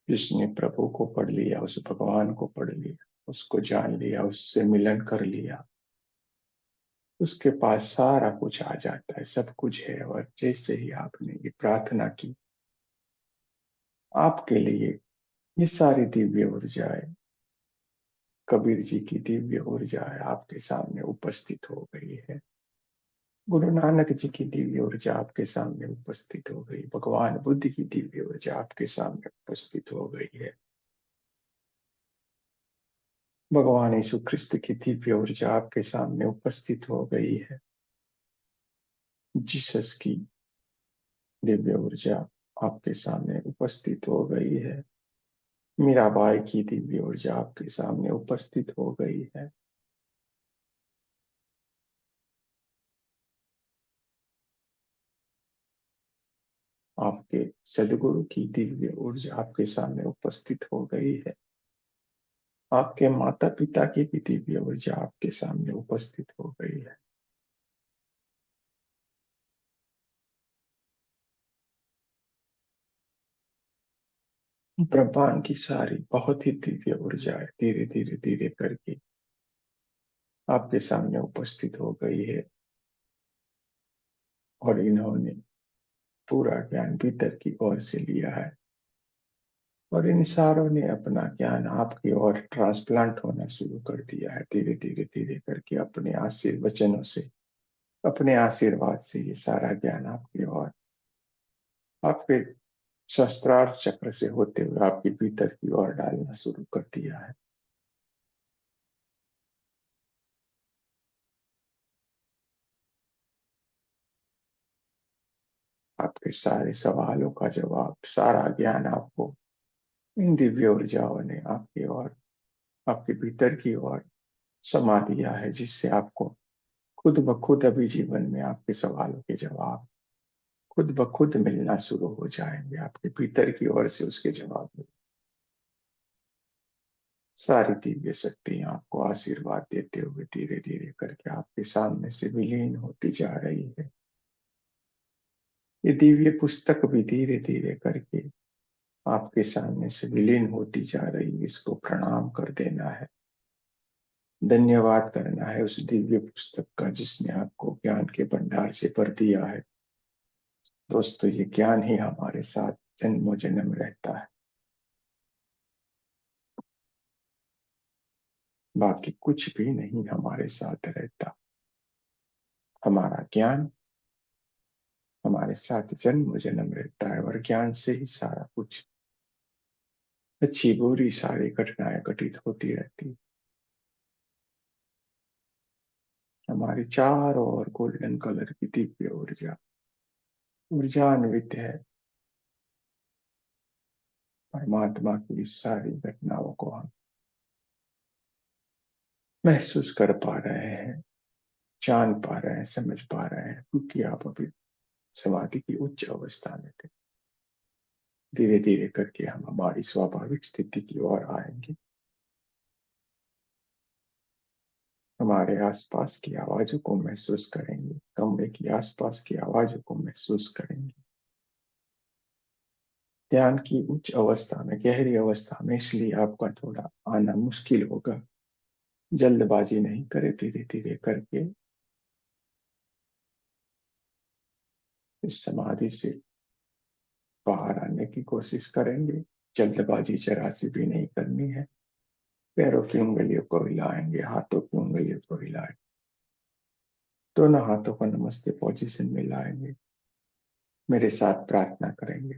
जिसने प्रभु को पढ़ लिया, उस भगवान को पढ़ लिया, उसको जान लिया, उससे मिलन कर लिया, उसके पास सारा कुछ आ जाता है, सब कुछ है। और जैसे ही आपने ये प्रार्थना की, आपके लिए ये सारी दिव्य ऊर्जाएं, कबीर जी की दिव्य ऊर्जा है, आपके सामने उपस्थित हो गई है। गुरु नानक जी की दिव्य ऊर्जा आपके सामने उपस्थित हो गई, भगवान बुद्ध की दिव्य ऊर्जा आपके सामने उपस्थित हो गई है, भगवान यीशु ख्रिस्त की दिव्य ऊर्जा आपके सामने उपस्थित हो गई है, जीसस की दिव्य ऊर्जा आपके सामने उपस्थित हो गई है, मीराबाई की दिव्य ऊर्जा आपके सामने उपस्थित हो गई है। आपके सद्गुरु की दिव्य ऊर्जा आपके सामने उपस्थित हो गई है। आपके माता-पिता की भी दिव्य ऊर्जा आपके सामने उपस्थित हो गई है। ब्रह्मांड की सारी बहुत ही दिव्य ऊर्जाएँ धीरे-धीरे करके आपके सामने उपस्थित हो गई है और इन्होंने पूरा ज्ञान भीतर की ओर से लिया है और इन सारों ने अपना ज्ञान आपकी ओर ट्रांसप्लांट होना शुरू कर दिया है। धीरे करके अपने आशीर्वचनों से, अपने आशीर्वाद से ये सारा ज्ञान आपकी ओर, आपके सहस्त्रार चक्र से होते हुए आपके भीतर की ओर डालना शुरू कर दिया है। आपके सारे सवालों का जवाब, सारा ज्ञान आपको इन दिव्य ऊर्जाओं ने आपकी ओर, आपके भीतर की ओर समा दिया है, जिससे आपको खुद ब खुद अभी जीवन में आपके सवालों के जवाब खुद ब खुद मिलना शुरू हो जाएंगे। आपके भीतर की ओर से उसके जवाब मिल, सारी दिव्य शक्तियां आपको आशीर्वाद देते हुए धीरे करके आपके सामने से विलीन होती जा रही है। ये दिव्य पुस्तक भी धीरे करके आपके सामने से विलीन होती जा रही है। इसको प्रणाम कर देना है, धन्यवाद करना है उस दिव्य पुस्तक का जिसने आपको ज्ञान के भंडार से भर दिया है। दोस्तों, ये ज्ञान ही हमारे साथ जन्मों जन्म रहता है, बाकी कुछ भी नहीं हमारे साथ रहता। हमारा ज्ञान हमारे साथ जन्म जन्म रहता है और ज्ञान से ही सारा कुछ, अच्छी बुरी सारी घटनाएं घटित होती रहती। हमारी चारों ओर गोल्डन कलर की दिव्य ऊर्जा ऊर्जान्वित है। परमात्मा की इस सारी घटनाओं को हम महसूस कर पा रहे हैं, जान पा रहे हैं, समझ पा रहे हैं, क्योंकि आप अभी समाधि की उच्च अवस्था में थे। धीरे करके हम हमारी स्वाभाविक स्थिति की ओर आएंगे। हमारे आसपास की आवाजों को महसूस करेंगे, कमरे की आसपास की आवाजों को महसूस करेंगे। ध्यान की उच्च अवस्था में, गहरी अवस्था में इसलिए आपका थोड़ा आना मुश्किल होगा। जल्दबाजी नहीं करें, धीरे करके इस समाधि से बाहर आने की कोशिश करेंगे। जल्दबाजी जरा सी भी नहीं करनी है। पैरों की उंगलियों को हिलाएंगे, हाथों की उंगलियों को हिलाएंगे, दोनों हाथों को नमस्ते पोजीशन में लाएंगे। मेरे साथ प्रार्थना करेंगे।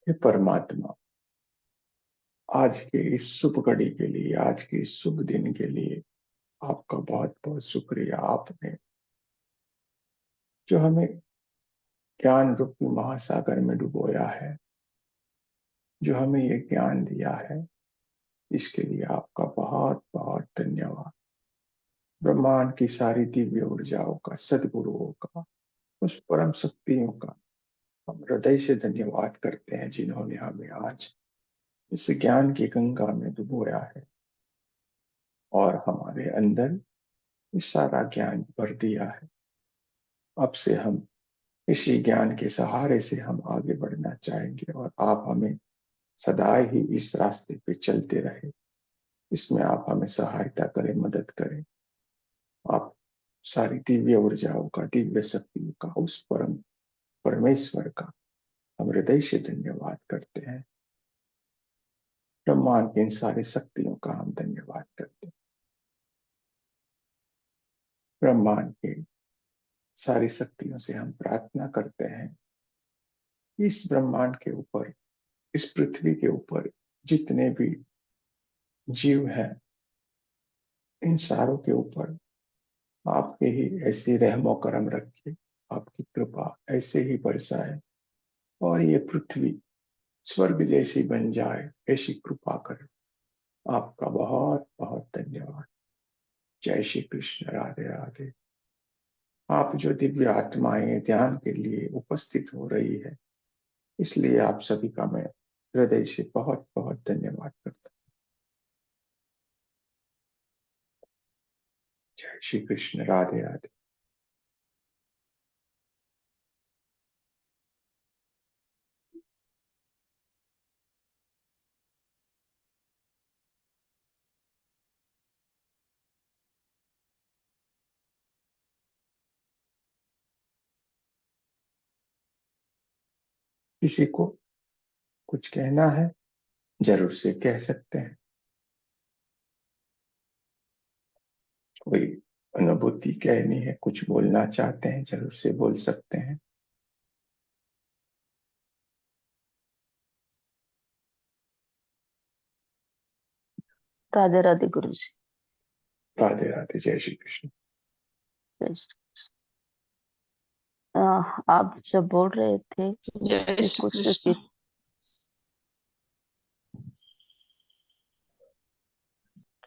हे परमात्मा, आज के इस शुभ घड़ी के लिए, आज के इस शुभ दिन के लिए आपका बहुत बहुत शुक्रिया। आपने जो हमें ज्ञान रूपी महासागर में डुबोया है, जो हमें ये ज्ञान दिया है, इसके लिए आपका बहुत बहुत धन्यवाद। ब्रह्मांड की सारी दिव्य ऊर्जाओं का, सदगुरुओं का, उस परम शक्तियों का हम हृदय से धन्यवाद करते हैं, जिन्होंने हमें आज इस ज्ञान की गंगा में डुबोया है और हमारे अंदर ये सारा ज्ञान भर दिया है। अब से हम इसी ज्ञान के सहारे से हम आगे बढ़ना चाहेंगे और आप हमें सदा ही इस रास्ते पे चलते रहे। इसमें आप हमें सहायता करें, मदद करें। आप सारी दिव्य ऊर्जाओं का, दिव्य शक्तियों का, उस परम परमेश्वर का हम हृदय से धन्यवाद करते हैं। ब्रह्मांड की इन सारी शक्तियों का हम धन्यवाद करते हैं। ब्रह्मांड की सारी शक्तियों से हम प्रार्थना करते हैं, इस ब्रह्मांड के ऊपर, इस पृथ्वी के ऊपर जितने भी जीव हैं, इन सारों के ऊपर आपके ही ऐसी रहमो करम रखिए, आपकी कृपा ऐसे ही बरसाए और ये पृथ्वी स्वर्ग जैसी बन जाए, ऐसी कृपा करें। आपका बहुत बहुत धन्यवाद। जय श्री कृष्ण। राधे राधे। आप जो दिव्य आत्माएं ध्यान के लिए उपस्थित हो रही है, इसलिए आप सभी का मैं हृदय से बहुत बहुत धन्यवाद करता हूँ। जय श्री कृष्ण। राधे राधे। किसी को कुछ कहना है, जरूर से कह सकते हैं। कोई अनुभूति कहनी है, कुछ बोलना चाहते हैं, जरूर से बोल सकते हैं। राधे राधे गुरु जी। राधे राधे। जय श्री कृष्ण। जय आप जब बोल रहे थे जय कि श्री कुछ कृष्ण।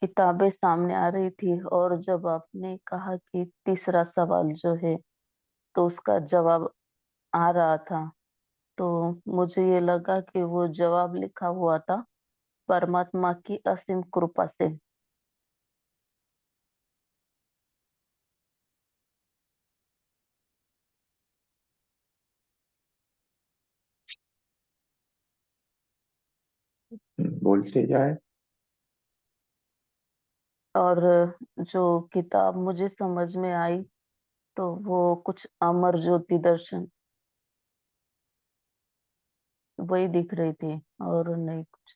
किताबें सामने आ रही थी, और जब आपने कहा कि तीसरा सवाल जो है तो उसका जवाब आ रहा था, तो मुझे ये लगा कि वो जवाब लिखा हुआ था परमात्मा की असीम कृपा से। बोलते जाए। और जो किताब मुझे समझ में आई तो वो कुछ अमर ज्योति दर्शन वही दिख रही थी, और नहीं कुछ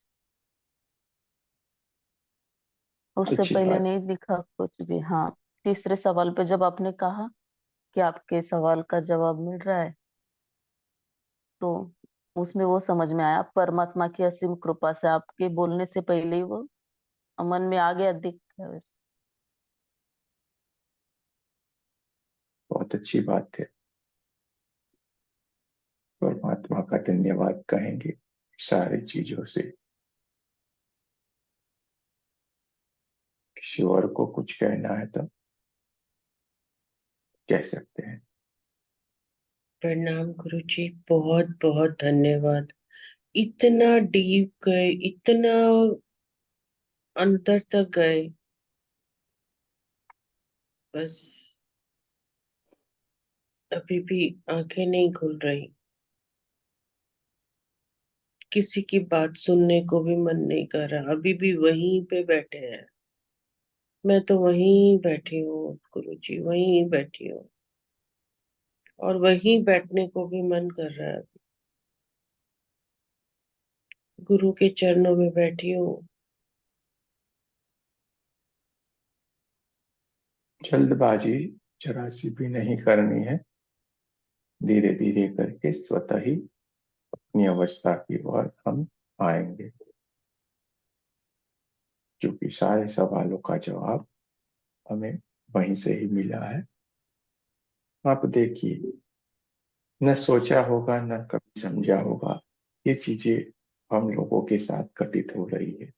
उससे अच्छी पहले बात। नहीं दिखा कुछ भी। हाँ, तीसरे सवाल पे जब आपने कहा कि आपके सवाल का जवाब मिल रहा है, तो उसमें वो समझ में आया परमात्मा की असीम कृपा से। आपके बोलने से पहले ही वो मन में आ गया, दिख गया वैसे। बहुत अच्छी बात है। परमात्मा का धन्यवाद कहेंगे सारी चीजों से। किसी और को कुछ कहना है तो कह सकते हैं। प्रणाम गुरु जी, बहुत बहुत धन्यवाद। इतना डीप गए, इतना अंतर तक गए, बस अभी भी आंखें नहीं खुल रही। किसी की बात सुनने को भी मन नहीं कर रहा, अभी भी वहीं पे बैठे हैं। मैं तो वहीं बैठी हूँ गुरु जी, वहीं बैठी हूँ, और वहीं बैठने को भी मन कर रहा है। गुरु के चरणों में बैठी हूँ। जल्दबाजी जरा सी भी नहीं करनी है। धीरे धीरे करके स्वतः ही अपनी अवस्था की ओर हम आएंगे, क्योंकि सारे सवालों का जवाब हमें वहीं से ही मिला है। आप देखिए, न सोचा होगा न कभी समझा होगा, ये चीजें हम लोगों के साथ घटित हो रही है।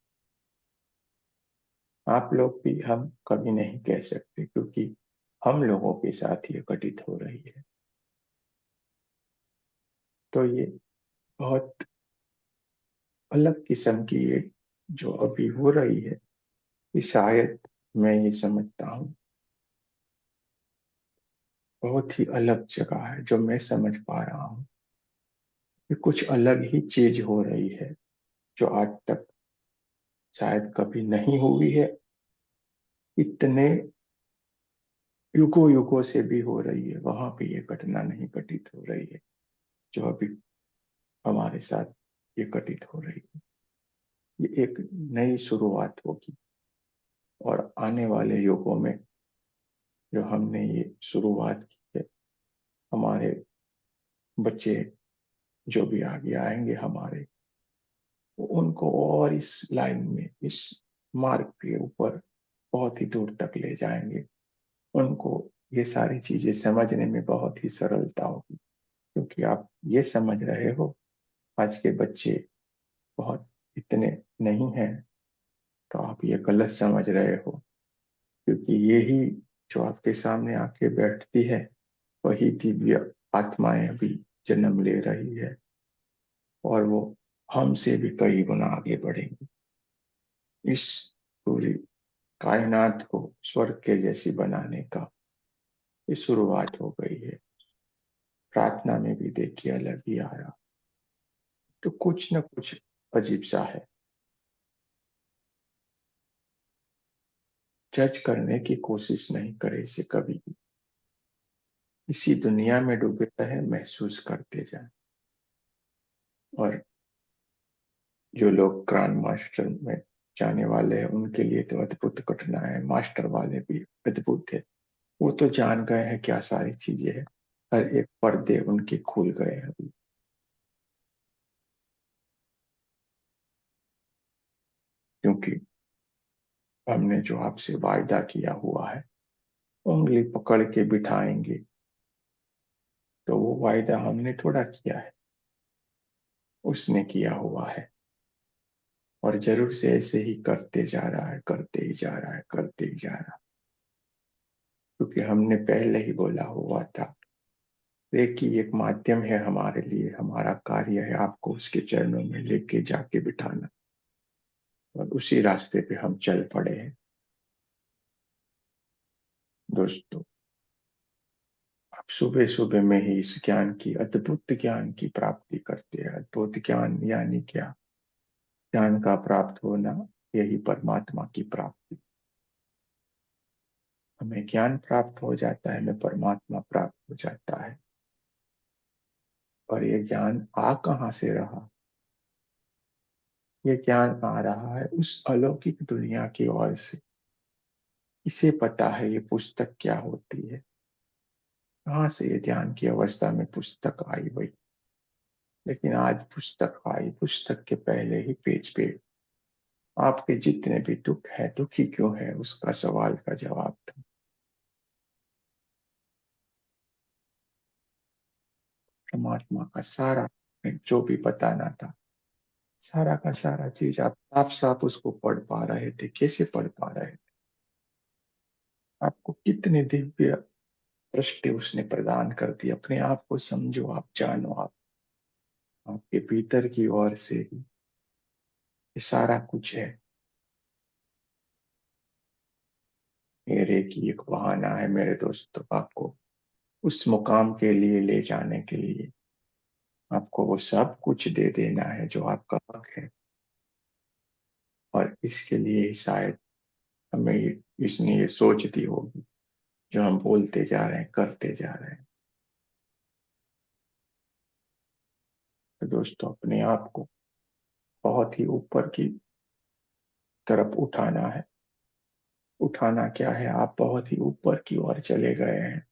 आप लोग भी हम कभी नहीं कह सकते, क्योंकि हम लोगों के साथ ये घटित हो रही है। तो ये बहुत अलग किस्म की ये जो अभी हो रही है, ये शायद, मैं ये समझता हूँ, बहुत ही अलग जगह है। जो मैं समझ पा रहा हूँ, ये कुछ अलग ही चीज हो रही है, जो आज तक शायद कभी नहीं हुई है। इतने युगों युगों से भी हो रही है, वहां पे ये घटना नहीं घटित हो रही है जो अभी हमारे साथ ये घटित हो रही है। ये एक नई शुरुआत होगी, और आने वाले युगों में जो हमने ये शुरुआत की है, हमारे बच्चे जो भी आगे आएंगे हमारे, उनको और इस लाइन में, इस मार्ग के ऊपर बहुत ही दूर तक ले जाएंगे। उनको ये सारी चीजें समझने में बहुत ही सरलता होगी, क्योंकि आप ये समझ रहे हो आज के बच्चे बहुत इतने नहीं हैं, तो आप ये गलत समझ रहे हो, क्योंकि यही जो आपके सामने आके बैठती है वही दिव्य आत्माएं अभी जन्म ले रही है, और वो हमसे भी कई गुना आगे बढ़ेंगी। इस पूरी कायनात को स्वर्ग के जैसी बनाने का ये शुरुआत हो गई है। प्रार्थना में भी देखिए अलग ही आ रहा, तो कुछ न कुछ अजीब सा है। जज करने की कोशिश नहीं करे इसे कभी भी। इसी दुनिया में डूबे रहे, महसूस करते जाए। और जो लोग ग्रैंड मास्टर में जाने वाले हैं उनके लिए तो अद्भुत घटना है, मास्टर वाले भी अद्भुत है। वो तो जान गए हैं क्या सारी चीजें हैं, हर एक पर्दे उनके खुल गए हैं अभी। क्योंकि हमने जो आपसे वायदा किया हुआ है, उंगली पकड़ के बिठाएंगे, तो वो वायदा हमने थोड़ा किया है, उसने किया हुआ है। और जरूर से ऐसे ही करते जा रहा है, करते ही जा रहा है, करते ही जा रहा है। क्योंकि हमने पहले ही बोला हुआ था, रेकी एक माध्यम है हमारे लिए, हमारा कार्य है आपको उसके चरणों में लेके जाके बिठाना, और उसी रास्ते पे हम चल पड़े हैं। दोस्तों, आप सुबह सुबह में ही इस ज्ञान की, अद्भुत ज्ञान की प्राप्ति करते हैं। अद्भुत ज्ञान यानी क्या? ज्ञान का प्राप्त होना, यही परमात्मा की प्राप्ति। हमें ज्ञान प्राप्त हो जाता है, हमें परमात्मा प्राप्त हो जाता है। और ये ज्ञान आ कहाँ से रहा? ये ज्ञान आ रहा है उस अलौकिक दुनिया की ओर से। इसे पता है ये पुस्तक क्या होती है, कहाँ से ये ध्यान की अवस्था में पुस्तक आई हुई। लेकिन आज पुस्तक आई, पुस्तक के पहले ही पेज पे आपके जितने भी दुख है, दुखी क्यों है, उसका सवाल का जवाब था। परमात्मा का सारा जो भी बताना था, सारा का सारा चीज आप साफ साफ उसको पढ़ पा रहे थे। कैसे पढ़ पा रहे थे? आपको कितने दिव्य दृष्टि उसने प्रदान कर दी। अपने आप को समझो, आप जानो, आप आपके भीतर की ओर से ही ये सारा कुछ है। मेरे की एक बहाना है मेरे दोस्तों, आपको उस मुकाम के लिए ले जाने के लिए। आपको वो सब कुछ दे देना है जो आपका हक है। और इसके लिए ही शायद हमें इसने ये सोच दी होगी, जो हम बोलते जा रहे हैं, करते जा रहे हैं। तो दोस्तों, अपने आप को बहुत ही ऊपर की तरफ उठाना है। उठाना क्या है, आप बहुत ही ऊपर की ओर चले गए हैं।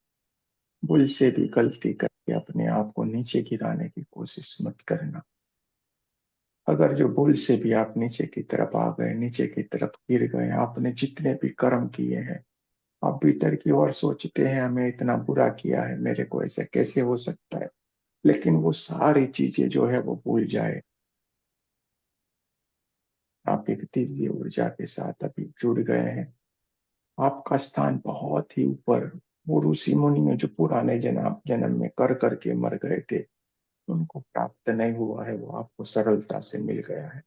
भूल से भी गलती करके अपने आप को नीचे गिराने की कोशिश मत करना। अगर जो भूल से भी आप नीचे की तरफ आ गए, नीचे की तरफ गिर गए, आपने जितने भी कर्म किए हैं, आप भीतर की ओर सोचते हैं हमें इतना बुरा किया है, मेरे को ऐसा कैसे हो सकता है, लेकिन वो सारी चीजें जो है वो भूल जाए। आप एक दिव्य ऊर्जा के साथ अभी जुड़ गए हैं। आपका स्थान बहुत ही ऊपर। वो ऋषि मुनि जो पुराने जन्म जन्म में कर करके मर गए थे, उनको प्राप्त नहीं हुआ है, वो आपको सरलता से मिल गया है।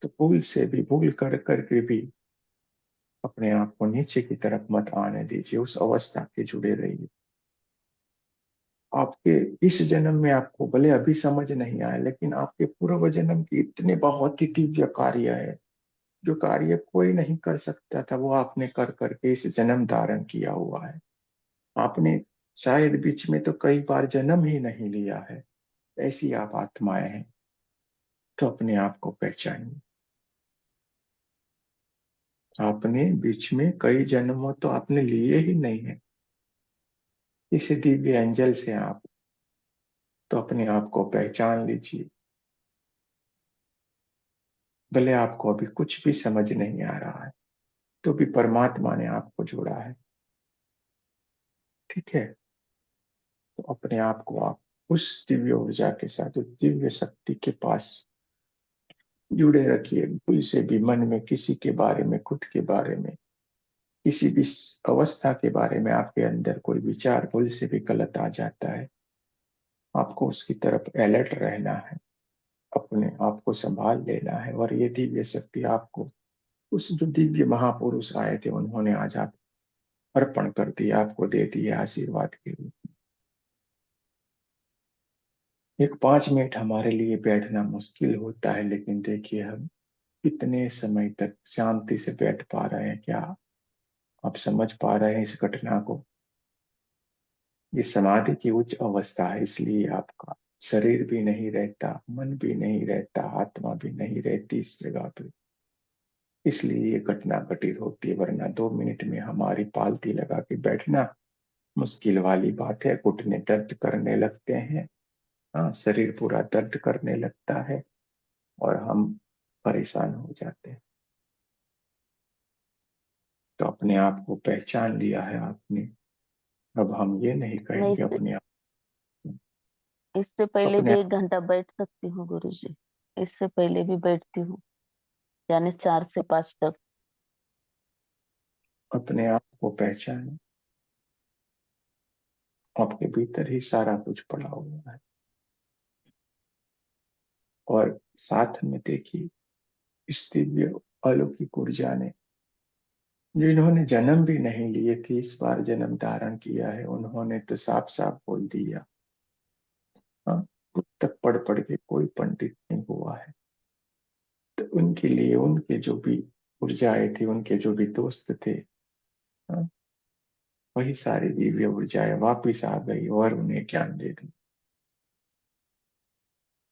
तो भूल से भी, भूल कर करके भी अपने आप को नीचे की तरफ मत आने दीजिए। उस अवस्था के जुड़े रहिए। आपके इस जन्म में आपको भले अभी समझ नहीं आए, लेकिन आपके पूर्व जन्म के इतने बहुत ही दिव्य कार्य है, जो कार्य कोई नहीं कर सकता था, वो आपने कर करके इस जन्म धारण किया हुआ है। आपने शायद बीच में तो कई बार जन्म ही नहीं लिया है, ऐसी आप आत्माएं हैं। तो अपने आप को पहचानिए। आपने बीच में कई जन्मों तो आपने लिए ही नहीं है, किसी दिव्य एंजल से आप। तो अपने आप को पहचान लीजिए। भले आपको अभी कुछ भी समझ नहीं आ रहा है, तो भी परमात्मा ने आपको जोड़ा है। ठीक है? तो अपने आप को आप उस दिव्य ऊर्जा के साथ, उस दिव्य शक्ति के पास जुड़े रखिए। भूल से भी मन में किसी के बारे में, खुद के बारे में किसी भी अवस्था के बारे में आपके अंदर कोई विचार भूल से भी गलत आ जाता है, आपको उसकी तरफ अलर्ट रहना है, अपने आप को संभाल लेना है। और ये दिव्य शक्ति आपको उस जो दिव्य महापुरुष आए थे उन्होंने आज आप अर्पण कर दिया, आपको दे दिया आशीर्वाद के लिए। एक 5 मिनट हमारे लिए बैठना मुश्किल होता है, लेकिन देखिए हम कितने समय तक शांति से बैठ पा रहे हैं। क्या आप समझ पा रहे हैं इस घटना को? ये समाधि की उच्च अवस्था है, इसलिए आपका शरीर भी नहीं रहता, मन भी नहीं रहता, आत्मा भी नहीं रहती इस जगह पे, इसलिए ये घटना घटित होती है। वरना 2 मिनट में हमारी पालती लगा के बैठना मुश्किल वाली बात है। घुटने दर्द करने लगते हैं, हाँ, शरीर पूरा दर्द करने लगता है और हम परेशान हो जाते हैं। तो अपने आप को पहचान लिया है आपने, अब हम ये नहीं मैं कहेंगे अपने आप इससे पहले अपने भी 1 घंटा बैठ सकती हूँ गुरुजी। इससे पहले भी बैठती हूँ, यानी 4 से 5 तक। अपने आप को पहचाने। आपके भीतर ही सारा कुछ पड़ा हुआ है। और साथ में देखिए इस दिव्य अलौकिक ऊर्जा ने, जिन्होंने जन्म भी नहीं लिए थे इस बार जन्म धारण किया है, उन्होंने तो साफ साफ बोल दिया, हाँ, खुद तक पढ़ पढ़ के कोई पंडित नहीं हुआ है। तो उनके लिए उनके जो भी ऊर्जाएं थी, उनके जो भी दोस्त थे, हाँ, वही सारी दिव्य ऊर्जाएं वापिस आ गई और उन्हें ज्ञान दे दी।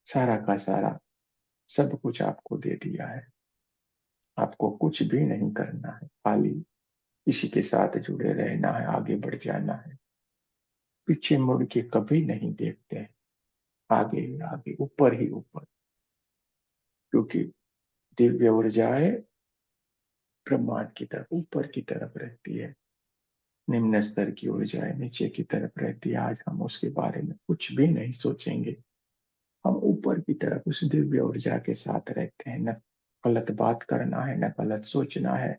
सारा का सारा सब कुछ आपको दे दिया है। आपको कुछ भी नहीं करना है, खाली इसी के साथ जुड़े रहना है, आगे बढ़ जाना है। पीछे मुड़ के कभी नहीं देखते हैं, आगे ही आगे, ऊपर ही ऊपर। क्योंकि दिव्य ऊर्जाएं ब्रह्मांड की तरफ, ऊपर की तरफ रहती है, निम्न स्तर की ऊर्जाएं नीचे की तरफ रहती है। आज हम उसके बारे में कुछ भी नहीं सोचेंगे, हम ऊपर की तरफ उस दिव्य ऊर्जा के साथ रहते हैं। न गलत बात करना है, न गलत सोचना है,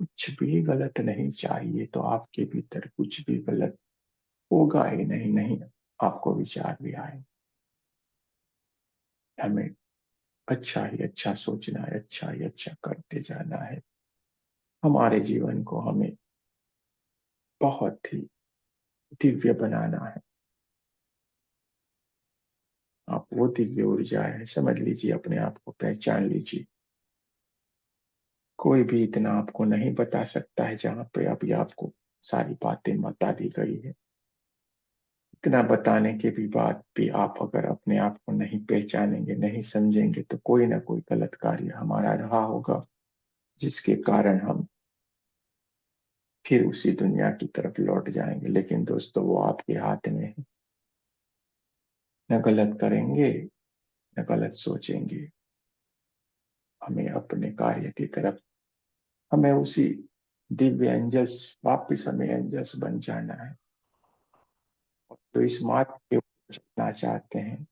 कुछ भी गलत नहीं चाहिए। तो आपके भीतर कुछ भी गलत होगा ही नहीं, नहीं आपको विचार भी आए। हमें अच्छा ही अच्छा सोचना है, अच्छा ही अच्छा करते जाना है। हमारे जीवन को हमें बहुत ही दिव्य बनाना है। आप वो दिव्य ऊर्जा है, समझ लीजिए, अपने आप को पहचान लीजिए। कोई भी इतना आपको नहीं बता सकता है जहां पे अभी आपको सारी बातें बता दी गई है। इतना बताने के भी बाद भी आप अगर अपने आप को नहीं पहचानेंगे, नहीं समझेंगे, तो कोई ना कोई गलत कार्य हमारा रहा होगा, जिसके कारण हम फिर उसी दुनिया की तरफ लौट जाएंगे। लेकिन दोस्तों वो आपके हाथ में है, न गलत करेंगे न गलत सोचेंगे। हमें अपने कार्य की तरफ, हमें उसी दिव्य एंजल्स, वापिस हमें एंजल्स बन जाना है। तो इस मार्ग पे चलना चाहते हैं,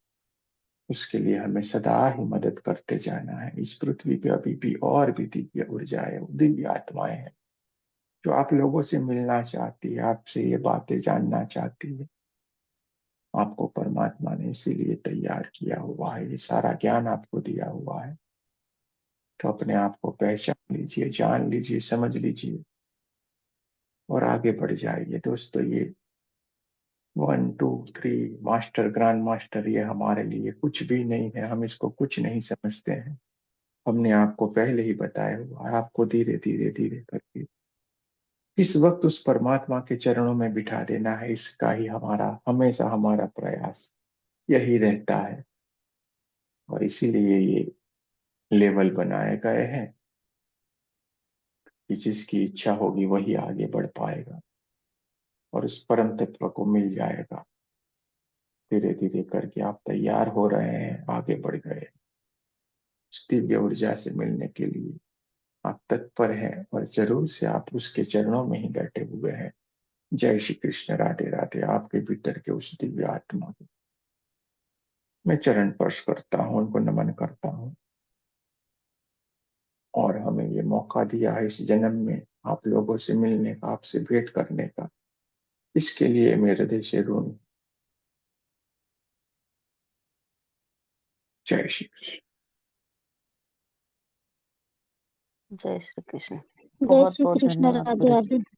उसके लिए हमें सदा ही मदद करते जाना है। इस पृथ्वी पे अभी भी और भी दिव्य ऊर्जाएं, दिव्य आत्माएं हैं जो आप लोगों से मिलना चाहती है, आपसे ये बातें जानना चाहती है। आपको परमात्मा ने इसीलिए तैयार किया हुआ है, ये सारा ज्ञान आपको दिया हुआ है। तो अपने आप को पहचान लीजिए, जान लीजिए, समझ लीजिए और आगे बढ़ जाइए। दोस्तों ये 1 2 3 मास्टर, ग्रैंड मास्टर, ये हमारे लिए कुछ भी नहीं है, हम इसको कुछ नहीं समझते हैं। हमने आपको पहले ही बताया हुआ है, आपको धीरे धीरे धीरे करके इस वक्त उस परमात्मा के चरणों में बिठा देना है। इसका ही हमारा हमेशा हमारा प्रयास यही रहता है। और इसीलिए ये लेवल बनाए गए हैं कि जिसकी इच्छा होगी वही आगे बढ़ पाएगा और उस परम तत्व को मिल जाएगा। धीरे धीरे करके आप तैयार हो रहे हैं, आगे बढ़ गए उस दिव्य ऊर्जा से मिलने के लिए। आप तत्पर हैं और जरूर से आप उसके चरणों में ही बैठे हुए हैं। जय श्री कृष्ण, राधे राधे। आपके भीतर के उस दिव्य आत्मा को मैं चरण स्पर्श करता हूँ, उनको नमन करता हूँ। और हमें ये मौका दिया है इस जन्म में आप लोगों से मिलने का, आपसे भेंट करने का, इसके लिए मेरे हृदय से ऋणी। जय श्री कृष्ण। जय श्री कृष्ण। जय बहुत श्री बहुत कृष्ण। धन्यवाद राधे गुरु जी। राधे।